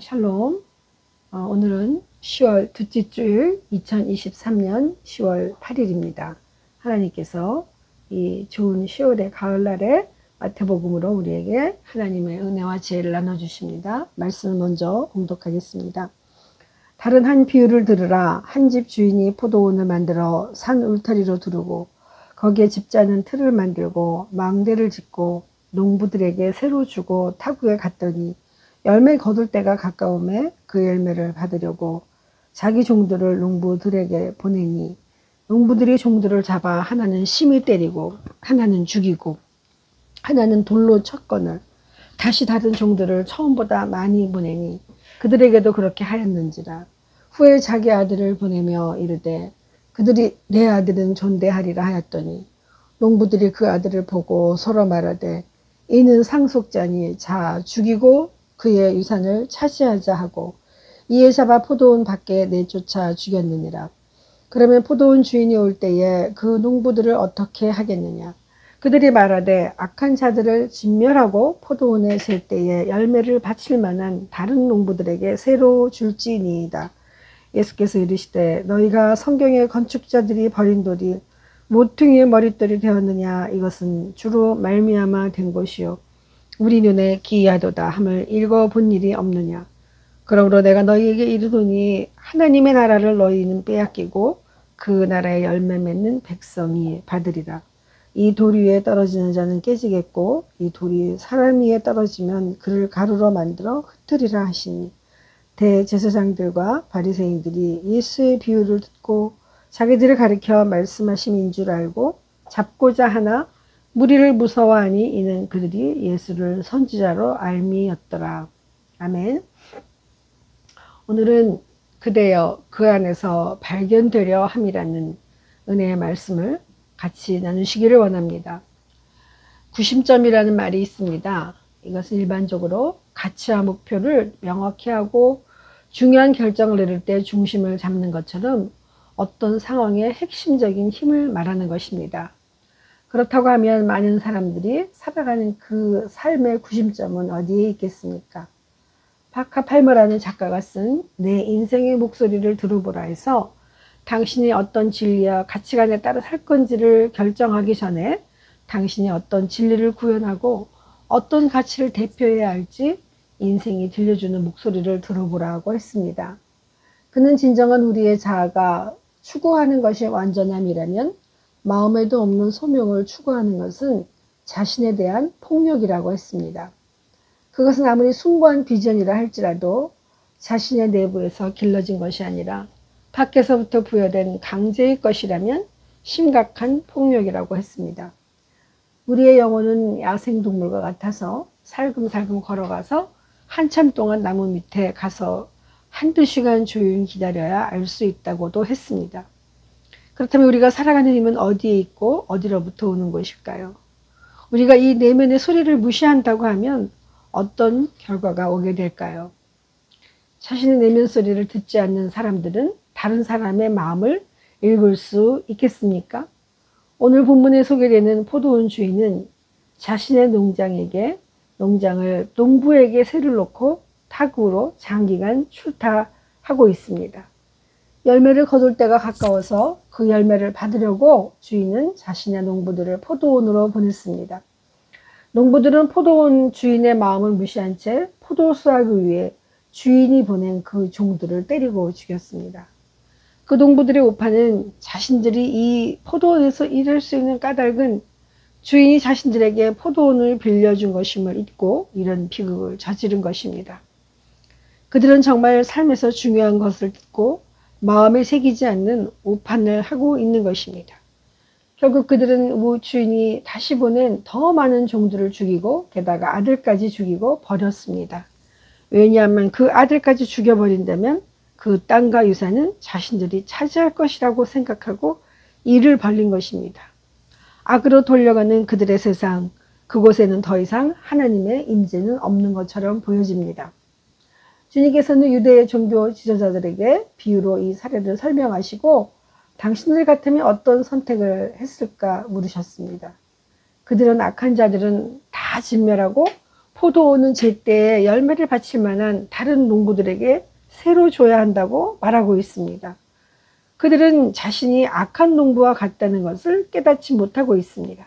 샬롬. 오늘은 10월 둘째 주일 2023년 10월 8일입니다. 하나님께서 이 좋은 10월의 가을날에 마태복음으로 우리에게 하나님의 은혜와 지혜를 나눠주십니다. 말씀을 먼저 봉독하겠습니다. 다른 한 비유를 들으라. 한 집 주인이 포도원을 만들어 산 울타리로 두르고 거기에 집자는 틀을 만들고 망대를 짓고 농부들에게 새로 주고 타국에 갔더니 열매 거둘 때가 가까움에 그 열매를 받으려고 자기 종들을 농부들에게 보내니 농부들이 종들을 잡아 하나는 심히 때리고 하나는 죽이고 하나는 돌로 쳤거늘 다시 다른 종들을 처음보다 많이 보내니 그들에게도 그렇게 하였는지라. 후에 자기 아들을 보내며 이르되 그들이 내 아들은 존대하리라 하였더니 농부들이 그 아들을 보고 서로 말하되 이는 상속자니 자 죽이고 그의 유산을 차지하자 하고 이에 잡아 포도원 밖에 내쫓아 죽였느니라. 그러면 포도원 주인이 올 때에 그 농부들을 어떻게 하겠느냐. 그들이 말하되 악한 자들을 진멸하고 포도원에 셀 때에 열매를 바칠 만한 다른 농부들에게 새로 줄지니이다. 예수께서 이르시되 너희가 성경의 건축자들이 버린 돌이 모퉁이의 머릿돌이 되었느냐. 이것은 주로 말미암아 된 것이요 우리 눈에 기이하도다 함을 읽어본 일이 없느냐. 그러므로 내가 너희에게 이르노니 하나님의 나라를 너희는 빼앗기고 그 나라의 열매 맺는 백성이 받으리라. 이 돌 위에 떨어지는 자는 깨지겠고 이 돌이 사람 위에 떨어지면 그를 가루로 만들어 흩으리라 하시니 대제사장들과 바리새인들이 예수의 비유를 듣고 자기들을 가리켜 말씀하심인 줄 알고 잡고자 하나 무리를 무서워하니 이는 그들이 예수를 선지자로 알미였더라. 아멘. 오늘은 그대여 그 안에서 발견되려 함이라는 은혜의 말씀을 같이 나누시기를 원합니다. 구심점이라는 말이 있습니다. 이것은 일반적으로 가치와 목표를 명확히 하고 중요한 결정을 내릴 때 중심을 잡는 것처럼 어떤 상황의 핵심적인 힘을 말하는 것입니다. 그렇다고 하면 많은 사람들이 살아가는 그 삶의 구심점은 어디에 있겠습니까? 바카 팔머라는 작가가 쓴 내 인생의 목소리를 들어보라 해서 당신이 어떤 진리와 가치관에 따라 살 건지를 결정하기 전에 당신이 어떤 진리를 구현하고 어떤 가치를 대표해야 할지 인생이 들려주는 목소리를 들어보라고 했습니다. 그는 진정한 우리의 자아가 추구하는 것이 완전함이라면 마음에도 없는 소명을 추구하는 것은 자신에 대한 폭력이라고 했습니다. 그것은 아무리 숭고한 비전이라 할지라도 자신의 내부에서 길러진 것이 아니라 밖에서부터 부여된 강제의 것이라면 심각한 폭력이라고 했습니다. 우리의 영혼은 야생동물과 같아서 살금살금 걸어가서 한참 동안 나무 밑에 가서 한두 시간 조용히 기다려야 알 수 있다고도 했습니다. 그렇다면 우리가 살아가는 힘은 어디에 있고 어디로부터 오는 것일까요? 우리가 이 내면의 소리를 무시한다고 하면 어떤 결과가 오게 될까요? 자신의 내면 소리를 듣지 않는 사람들은 다른 사람의 마음을 읽을 수 있겠습니까? 오늘 본문에 소개되는 포도원 주인은 자신의 농부에게 새를 놓고 타국으로 장기간 출타하고 있습니다. 열매를 거둘 때가 가까워서 그 열매를 받으려고 주인은 자신의 농부들을 포도원으로 보냈습니다. 농부들은 포도원 주인의 마음을 무시한 채 포도 수확을 위해 주인이 보낸 그 종들을 때리고 죽였습니다. 그 농부들의 오판은 자신들이 이 포도원에서 일할 수 있는 까닭은 주인이 자신들에게 포도원을 빌려준 것임을 잊고 이런 비극을 저지른 것입니다. 그들은 정말 삶에서 중요한 것을 듣고 마음에 새기지 않는 오판을 하고 있는 것입니다. 결국 그들은 주인이 다시 보낸 더 많은 종들을 죽이고 게다가 아들까지 죽이고 버렸습니다. 왜냐하면 그 아들까지 죽여버린다면 그 땅과 유산은 자신들이 차지할 것이라고 생각하고 이를 벌린 것입니다. 악으로 돌려가는 그들의 세상, 그곳에는 더 이상 하나님의 임재는 없는 것처럼 보여집니다. 주님께서는 유대의 종교 지도자들에게 비유로 이 사례를 설명하시고 당신들 같으면 어떤 선택을 했을까 물으셨습니다. 그들은 악한 자들은 다 진멸하고 포도원은 제때에 열매를 바칠 만한 다른 농부들에게 새로 줘야 한다고 말하고 있습니다. 그들은 자신이 악한 농부와 같다는 것을 깨닫지 못하고 있습니다.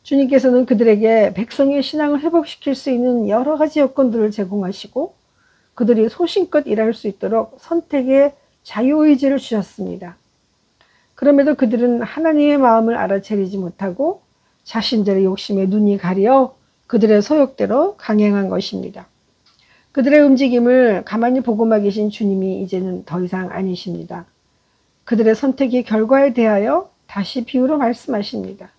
주님께서는 그들에게 백성의 신앙을 회복시킬 수 있는 여러 가지 여건들을 제공하시고 그들이 소신껏 일할 수 있도록 선택의 자유의지를 주셨습니다. 그럼에도 그들은 하나님의 마음을 알아차리지 못하고 자신들의 욕심에 눈이 가려 그들의 소욕대로 강행한 것입니다. 그들의 움직임을 가만히 보고만 계신 주님이 이제는 더 이상 아니십니다. 그들의 선택의 결과에 대하여 다시 비유로 말씀하십니다.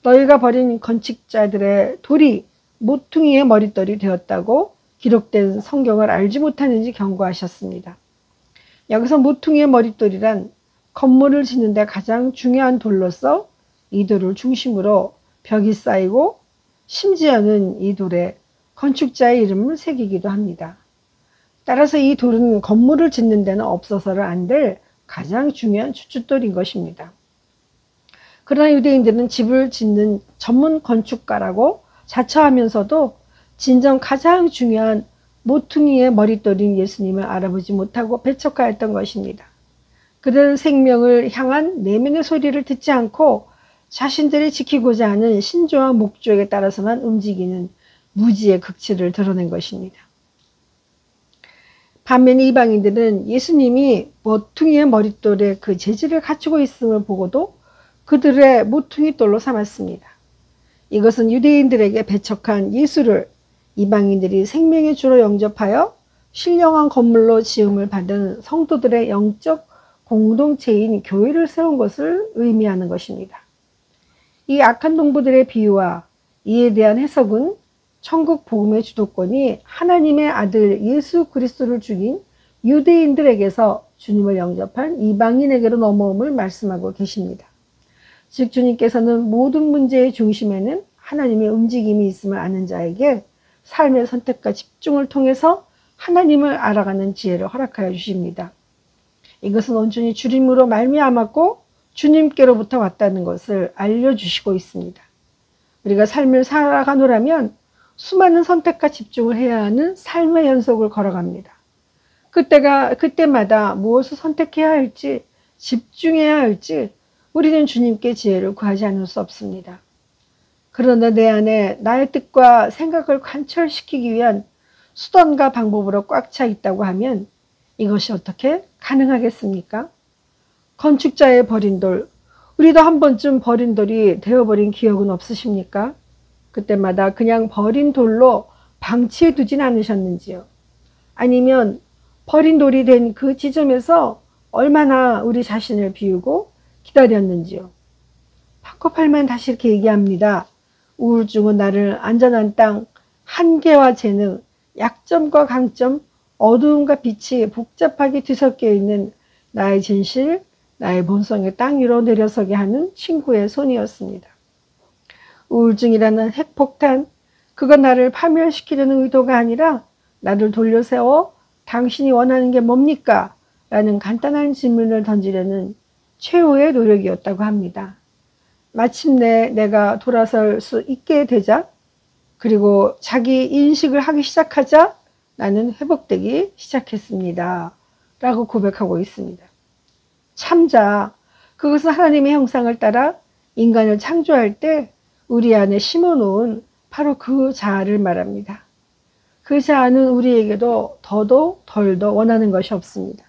너희가 버린 건축자들의 돌이 모퉁이의 머릿돌이 되었다고 기록된 성경을 알지 못하는지 경고하셨습니다. 여기서 모퉁이의 머릿돌이란 건물을 짓는 데 가장 중요한 돌로서 이 돌을 중심으로 벽이 쌓이고 심지어는 이 돌에 건축자의 이름을 새기기도 합니다. 따라서 이 돌은 건물을 짓는 데는 없어서는 안 될 가장 중요한 주춧돌인 것입니다. 그러나 유대인들은 집을 짓는 전문 건축가라고 자처하면서도 진정 가장 중요한 모퉁이의 머릿돌인 예수님을 알아보지 못하고 배척하였던 것입니다. 그들은 생명을 향한 내면의 소리를 듣지 않고 자신들이 지키고자 하는 신조와 목적에 따라서만 움직이는 무지의 극치를 드러낸 것입니다. 반면에 이방인들은 예수님이 모퉁이의 머릿돌에 그 재질을 갖추고 있음을 보고도 그들의 모퉁이돌로 삼았습니다. 이것은 유대인들에게 배척한 예수를 이방인들이 생명의 주로 영접하여 신령한 건물로 지음을 받은 성도들의 영적 공동체인 교회를 세운 것을 의미하는 것입니다. 이 악한 농부들의 비유와 이에 대한 해석은 천국 복음의 주도권이 하나님의 아들 예수 그리스도를 죽인 유대인들에게서 주님을 영접한 이방인에게로 넘어옴을 말씀하고 계십니다. 즉 주님께서는 모든 문제의 중심에는 하나님의 움직임이 있음을 아는 자에게 삶의 선택과 집중을 통해서 하나님을 알아가는 지혜를 허락하여 주십니다. 이것은 온전히 주님으로 말미암았고 주님께로부터 왔다는 것을 알려주시고 있습니다. 우리가 삶을 살아가노라면 수많은 선택과 집중을 해야 하는 삶의 연속을 걸어갑니다. 그때마다 무엇을 선택해야 할지, 집중해야 할지 우리는 주님께 지혜를 구하지 않을 수 없습니다. 그러나 내 안에 나의 뜻과 생각을 관철시키기 위한 수단과 방법으로 꽉 차 있다고 하면 이것이 어떻게 가능하겠습니까? 건축자의 버린 돌, 우리도 한 번쯤 버린 돌이 되어버린 기억은 없으십니까? 그때마다 그냥 버린 돌로 방치해 두진 않으셨는지요? 아니면 버린 돌이 된 그 지점에서 얼마나 우리 자신을 비우고 기다렸는지요? 바코팔만 다시 이렇게 얘기합니다. 우울증은 나를 안전한 땅, 한계와 재능, 약점과 강점, 어두움과 빛이 복잡하게 뒤섞여 있는 나의 진실, 나의 본성의 땅 위로 내려서게 하는 친구의 손이었습니다. 우울증이라는 핵폭탄, 그건 나를 파멸시키려는 의도가 아니라 나를 돌려세워 당신이 원하는 게 뭡니까? 라는 간단한 질문을 던지려는 최후의 노력이었다고 합니다. 마침내 내가 돌아설 수 있게 되자, 그리고 자기 인식을 하기 시작하자 나는 회복되기 시작했습니다. 라고 고백하고 있습니다. 참자, 그것은 하나님의 형상을 따라 인간을 창조할 때 우리 안에 심어놓은 바로 그 자아를 말합니다. 그 자아는 우리에게도 더도 덜도 원하는 것이 없습니다.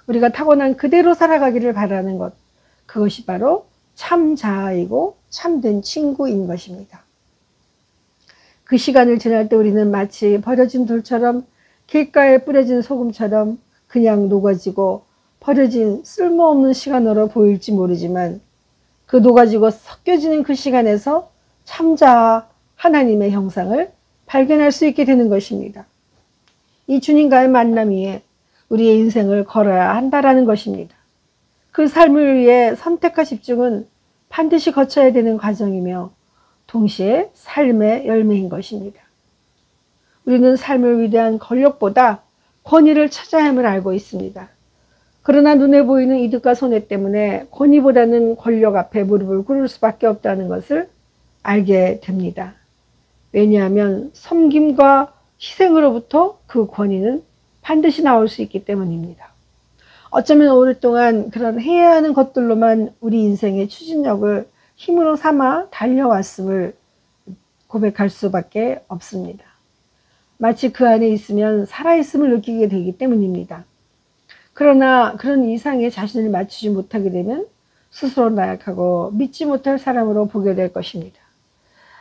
우리가 타고난 그대로 살아가기를 바라는 것, 그것이 바로 참 자아이고 참된 친구인 것입니다. 그 시간을 지날 때 우리는 마치 버려진 돌처럼 길가에 뿌려진 소금처럼 그냥 녹아지고 버려진 쓸모없는 시간으로 보일지 모르지만 그 녹아지고 섞여지는 그 시간에서 참자 하나님의 형상을 발견할 수 있게 되는 것입니다. 이 주님과의 만남 위에 우리의 인생을 걸어야 한다라는 것입니다. 그 삶을 위해 선택과 집중은 반드시 거쳐야 되는 과정이며 동시에 삶의 열매인 것입니다. 우리는 삶을 위대한 권력보다 권위를 찾아야 함을 알고 있습니다. 그러나 눈에 보이는 이득과 손해 때문에 권위보다는 권력 앞에 무릎을 꿇을 수밖에 없다는 것을 알게 됩니다. 왜냐하면 섬김과 희생으로부터 그 권위는 반드시 나올 수 있기 때문입니다. 어쩌면 오랫동안 그런 해야 하는 것들로만 우리 인생의 추진력을 힘으로 삼아 달려왔음을 고백할 수밖에 없습니다. 마치 그 안에 있으면 살아있음을 느끼게 되기 때문입니다. 그러나 그런 이상의 자신을 맞추지 못하게 되면 스스로 나약하고 믿지 못할 사람으로 보게 될 것입니다.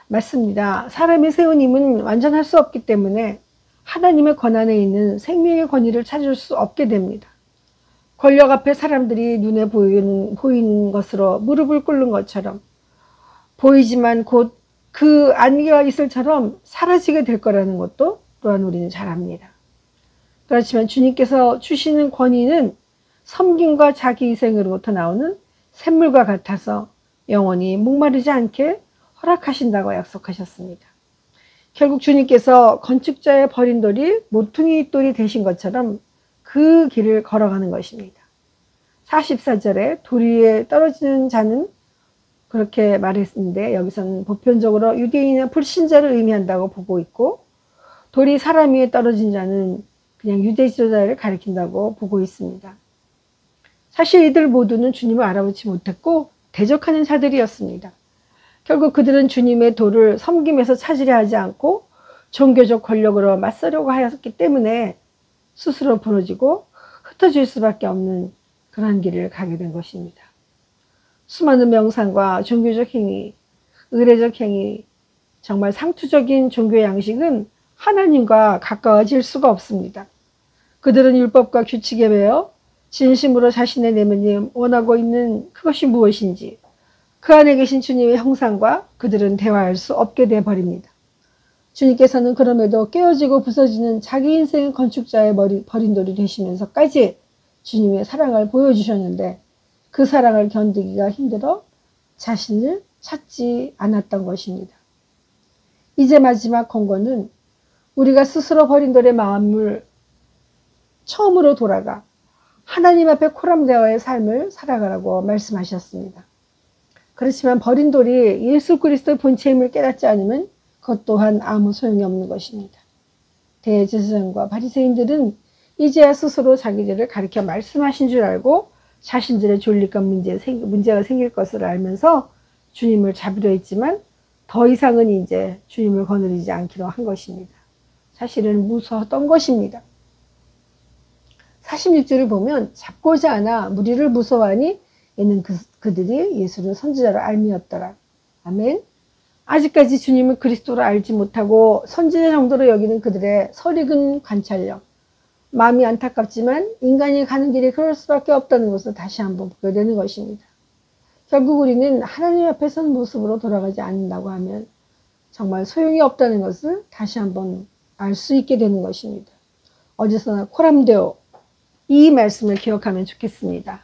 맞습니다. 사람이 세운 힘은 완전할 수 없기 때문에 하나님의 권한에 있는 생명의 권위를 찾을 수 없게 됩니다. 권력 앞에 사람들이 눈에 보이는 것으로 무릎을 꿇는 것처럼 보이지만 곧 그 안개와 이슬처럼 사라지게 될 거라는 것도 또한 우리는 잘 압니다. 그렇지만 주님께서 주시는 권위는 섬김과 자기 희생으로부터 나오는 샘물과 같아서 영원히 목마르지 않게 허락하신다고 약속하셨습니다. 결국 주님께서 건축자의 버린 돌이 모퉁이 돌이 되신 것처럼 그 길을 걸어가는 것입니다. 44절에 돌 위에 떨어지는 자는 그렇게 말했는데 여기서는 보편적으로 유대인이나 불신자를 의미한다고 보고 있고 돌이 사람 위에 떨어진 자는 그냥 유대 지도자를 가리킨다고 보고 있습니다. 사실 이들 모두는 주님을 알아보지 못했고 대적하는 자들이었습니다. 결국 그들은 주님의 도를 섬김에서 찾으려 하지 않고 종교적 권력으로 맞서려고 하였기 때문에 스스로 부러지고 흩어질 수밖에 없는 그런 길을 가게 된 것입니다. 수많은 명상과 종교적 행위, 의례적 행위, 정말 상투적인 종교 양식은 하나님과 가까워질 수가 없습니다. 그들은 율법과 규칙에 매여 진심으로 자신의 내면이 원하고 있는 그것이 무엇인지 그 안에 계신 주님의 형상과 그들은 대화할 수 없게 되어버립니다. 주님께서는 그럼에도 깨어지고 부서지는 자기 인생의 건축자의 버린 돌이 되시면서까지 주님의 사랑을 보여주셨는데 그 사랑을 견디기가 힘들어 자신을 찾지 않았던 것입니다. 이제 마지막 권고는 우리가 스스로 버린 돌의 마음을 처음으로 돌아가 하나님 앞에 코람되어의 삶을 살아가라고 말씀하셨습니다. 그렇지만 버린 돌이 예수 그리스도의 본체임을 깨닫지 않으면 그것 또한 아무 소용이 없는 것입니다. 대제사장과 바리새인들은 이제야 스스로 자기들을 가리켜 말씀하신 줄 알고 자신들의 존립과 문제가 생길 것을 알면서 주님을 잡으려 했지만 더 이상은 이제 주님을 거느리지 않기로 한 것입니다. 사실은 무서웠던 것입니다. 46절을 보면 잡고자 하나 무리를 무서워하니 이는 그들이 예수를 선지자로 알미었더라. 아멘. 아직까지 주님을 그리스도로 알지 못하고 선지자 정도로 여기는 그들의 설익은 관찰력, 마음이 안타깝지만 인간이 가는 길이 그럴 수밖에 없다는 것을 다시 한번 보게 되는 것입니다. 결국 우리는 하나님 앞에 선 모습으로 돌아가지 않는다고 하면 정말 소용이 없다는 것을 다시 한번 알 수 있게 되는 것입니다. 어디서나 코람데오 이 말씀을 기억하면 좋겠습니다.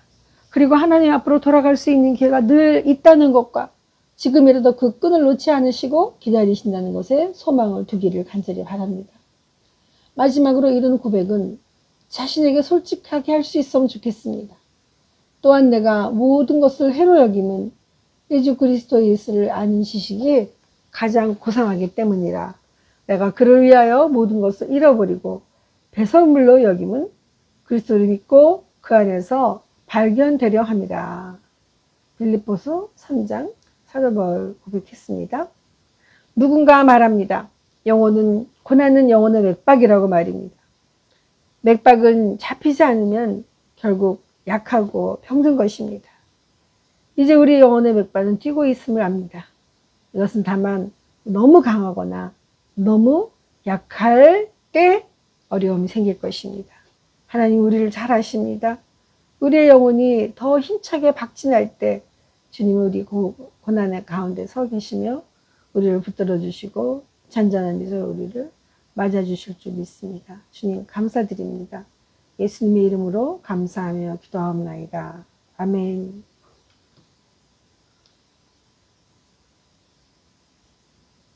그리고 하나님 앞으로 돌아갈 수 있는 기회가 늘 있다는 것과 지금이라도 그 끈을 놓지 않으시고 기다리신다는 것에 소망을 두기를 간절히 바랍니다. 마지막으로 이런 고백은 자신에게 솔직하게 할 수 있으면 좋겠습니다. 또한 내가 모든 것을 해로 여김은 예수 그리스도 예수를 아는 지식이 가장 고상하기 때문이라 내가 그를 위하여 모든 것을 잃어버리고 배설물로 여김은 그리스도를 믿고 그 안에서 발견되려 합니다. 빌립보서 3장 사도 바울 고백했습니다. 누군가 말합니다. 영혼은 고난은 영혼의 맥박이라고 말입니다. 맥박은 잡히지 않으면 결국 약하고 병든 것입니다. 이제 우리 영혼의 맥박은 뛰고 있음을 압니다. 이것은 다만 너무 강하거나 너무 약할 때 어려움이 생길 것입니다. 하나님 우리를 잘 아십니다. 우리의 영혼이 더 힘차게 박진할 때 주님은 우리 고난의 가운데 서 계시며 우리를 붙들어 주시고 잔잔한 미소로 우리를 맞아 주실 줄 믿습니다. 주님 감사드립니다. 예수님의 이름으로 감사하며 기도하옵나이다. 아멘.